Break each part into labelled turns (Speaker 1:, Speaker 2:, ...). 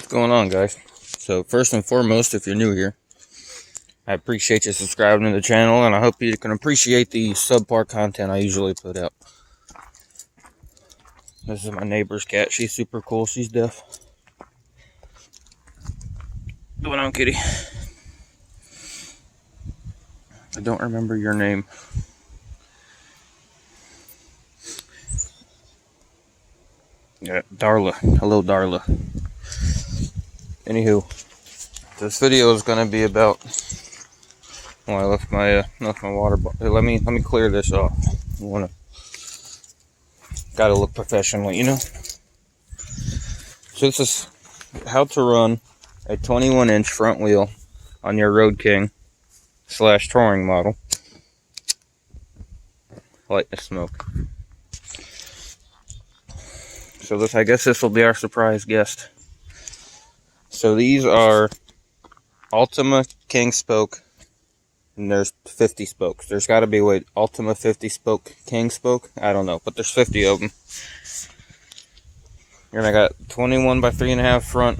Speaker 1: What's going on, guys? So first and foremost, if you're new here, I appreciate you subscribing to the channel, and I hope you can appreciate the subpar content I usually put out. This is my neighbor's cat. She's super cool. She's deaf. Going on, kitty. I don't remember your name. Yeah, Darla. Hello, Darla. Anywho, this video is going to be about. Oh, I left my water bottle. Let me clear this off. Gotta look professional, you know. So this is how to run a 21-inch front wheel on your Road King / touring model. Light the smoke. So I guess this will be our surprise guest. So these are Ultima King spoke, and there's 50 spokes. There's got to be Ultima 50 spoke King spoke. I don't know, but there's 50 of them. And I got 21 by 3.5 front,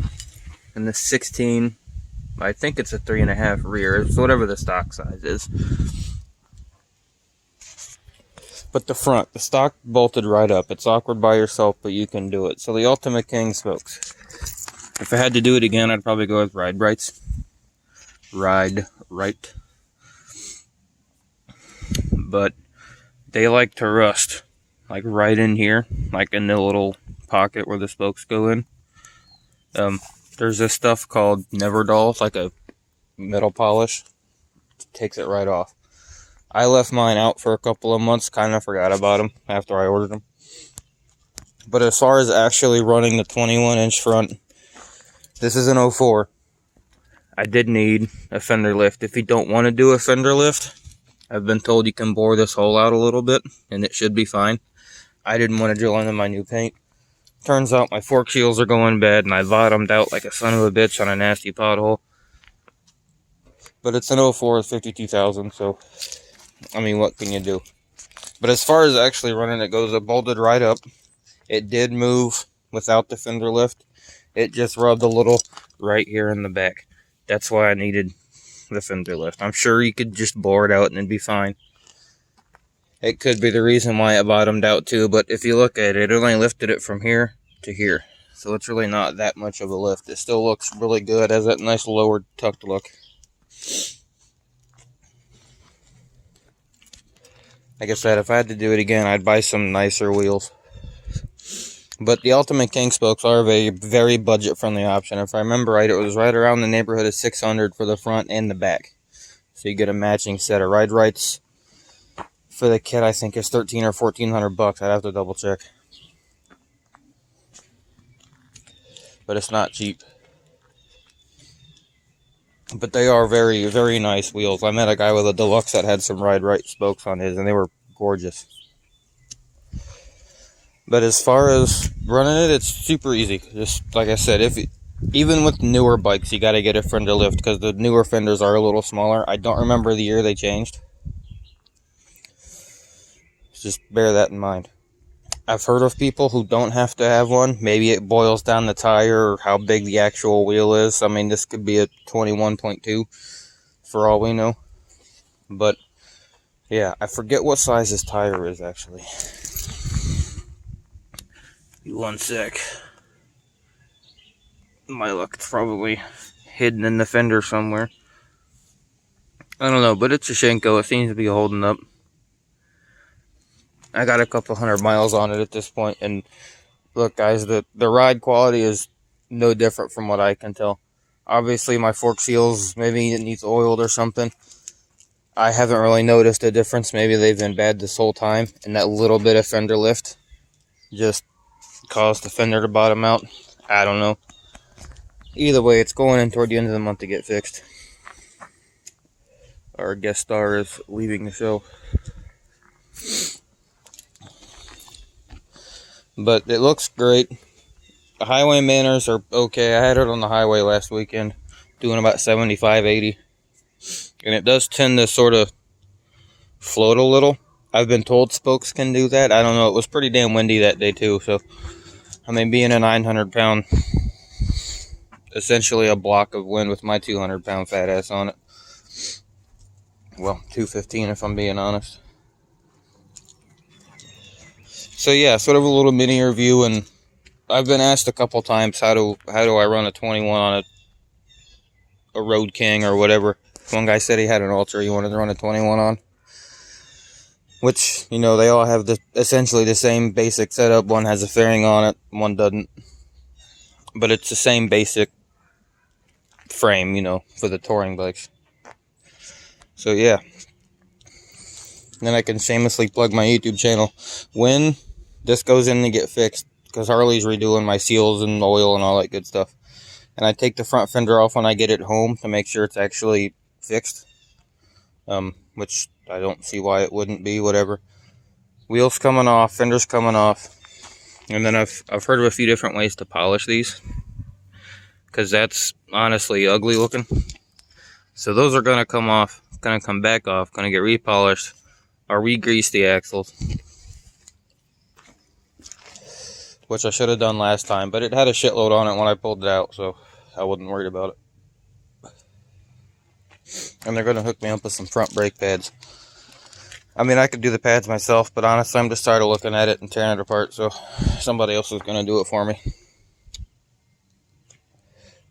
Speaker 1: and the 16. I think it's a 3.5 rear. It's whatever the stock size is. But the front, the stock bolted right up. It's awkward by yourself, but you can do it. So the Ultima King spokes. If I had to do it again, I'd probably go with Ride Rights. Ride Right. But they like to rust. Like right in here. Like in the little pocket where the spokes go in. There's this stuff called Neverdol. It's like a metal polish. It takes it right off. I left mine out for a couple of months. Kind of forgot about them after I ordered them. But as far as actually running the 21-inch front, this is an 04. I did need a fender lift. If you don't want to do a fender lift, I've been told you can bore this hole out a little bit, and it should be fine. I didn't want to drill into my new paint. Turns out my fork shields are going bad, and I bottomed out like a son of a bitch on a nasty pothole. But it's an 04 with 52,000, so I mean, what can you do? But as far as actually running it goes, it bolted right up. It did move without the fender lift. It just rubbed a little right here in the back. That's why I needed the fender lift. I'm sure you could just bore it out and it'd be fine. It could be the reason why it bottomed out too, but if you look at it, it only lifted it from here to here. So it's really not that much of a lift. It still looks really good. It has that nice lowered tucked look. Like I said, if I had to do it again, I'd buy some nicer wheels. But the Ultimate King spokes are a very budget-friendly option. If I remember right, it was right around the neighborhood of $600 for the front and the back. So you get a matching set of Ride Rights. For the kit, I think it's $1,300 or $1,400. I'd have to double check. But it's not cheap. But they are very, very nice wheels. I met a guy with a deluxe that had some Ride Right spokes on his, and they were gorgeous. But as far as running it, it's super easy. Just like I said, even with newer bikes, you got to get a fender lift because the newer fenders are a little smaller. I don't remember the year they changed. Just bear that in mind. I've heard of people who don't have to have one. Maybe it boils down the tire or how big the actual wheel is. I mean, this could be a 21.2 for all we know. But yeah, I forget what size this tire is actually. One sec. My luck, it's probably hidden in the fender somewhere. I don't know, but it's a Shenko. It seems to be holding up. I got a couple 100 miles on it at this point, and look, guys, the ride quality is no different from what I can tell. Obviously, my fork seals, maybe it needs oiled or something. I haven't really noticed a difference. Maybe they've been bad this whole time, and that little bit of fender lift just caused the fender to bottom out. I don't know. Either way, it's going in toward the end of the month to get fixed. Our guest star is leaving the show. But it looks great. The highway manners are okay. I had it on the highway last weekend, doing about 75, 80. And it does tend to sort of float a little. I've been told spokes can do that. I don't know. It was pretty damn windy that day too. So, I mean, being a 900-pound essentially a block of wind with my 200-pound fat ass on it. Well, 215 if I'm being honest. So yeah, sort of a little mini review, and I've been asked a couple times how do I run a 21 on a Road King or whatever. One guy said he had an Ultra he wanted to run a 21 on, which, you know, they all have essentially the same basic setup. One has a fairing on it, one doesn't, but it's the same basic frame, you know, for the touring bikes. So yeah, then I can shamelessly plug my YouTube channel when this goes in to get fixed, because Harley's redoing my seals and oil and all that good stuff. And I take the front fender off when I get it home to make sure it's actually fixed, which I don't see why it wouldn't be. Whatever. Wheels coming off, fenders coming off, and then I've heard of a few different ways to polish these, because that's honestly ugly looking. So those are gonna come off, gonna come back off, gonna get repolished, or re-grease the axles, which I should have done last time, but it had a shitload on it when I pulled it out, so I wasn't worried about it. And they're going to hook me up with some front brake pads. I mean, I could do the pads myself, but honestly, I'm just tired of looking at it and tearing it apart, so somebody else is going to do it for me.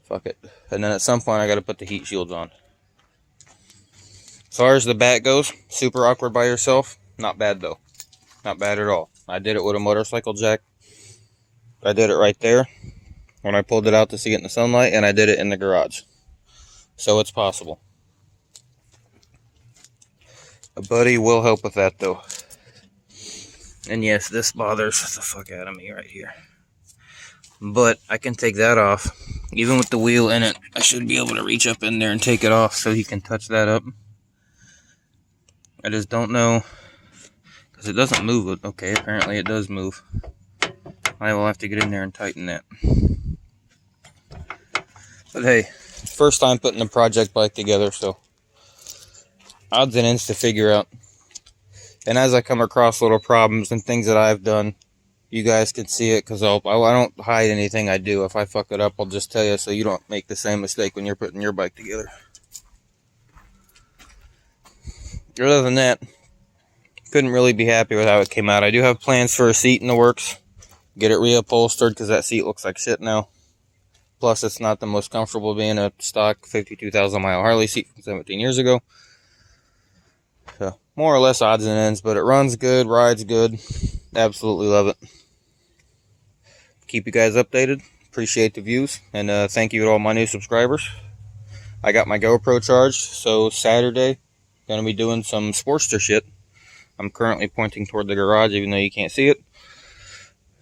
Speaker 1: Fuck it. And then at some point, I got to put the heat shields on. As far as the back goes, super awkward by yourself. Not bad, though. Not bad at all. I did it with a motorcycle jack. I did it right there when I pulled it out to see it in the sunlight, and I did it in the garage. So it's possible. A buddy will help with that, though. And yes, this bothers the fuck out of me right here. But I can take that off. Even with the wheel in it, I should be able to reach up in there and take it off so he can touch that up. I just don't know, because it doesn't move. Okay, apparently it does move. I will have to get in there and tighten that. But hey, first time putting a project bike together, so odds and ends to figure out. And as I come across little problems and things that I've done, you guys can see it, because I don't hide anything I do. If I fuck it up, I'll just tell you so you don't make the same mistake when you're putting your bike together. Other than that, couldn't really be happy with how it came out. I do have plans for a seat in the works. Get it reupholstered, because that seat looks like shit now. Plus, it's not the most comfortable being a stock 52,000 mile Harley seat from 17 years ago. So, more or less odds and ends, but it runs good, rides good. Absolutely love it. Keep you guys updated. Appreciate the views. And thank you to all my new subscribers. I got my GoPro charged, so Saturday, going to be doing some Sportster shit. I'm currently pointing toward the garage, even though you can't see it.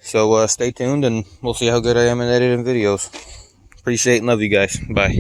Speaker 1: So stay tuned, and we'll see how good I am in editing videos. Appreciate and love you guys. Bye.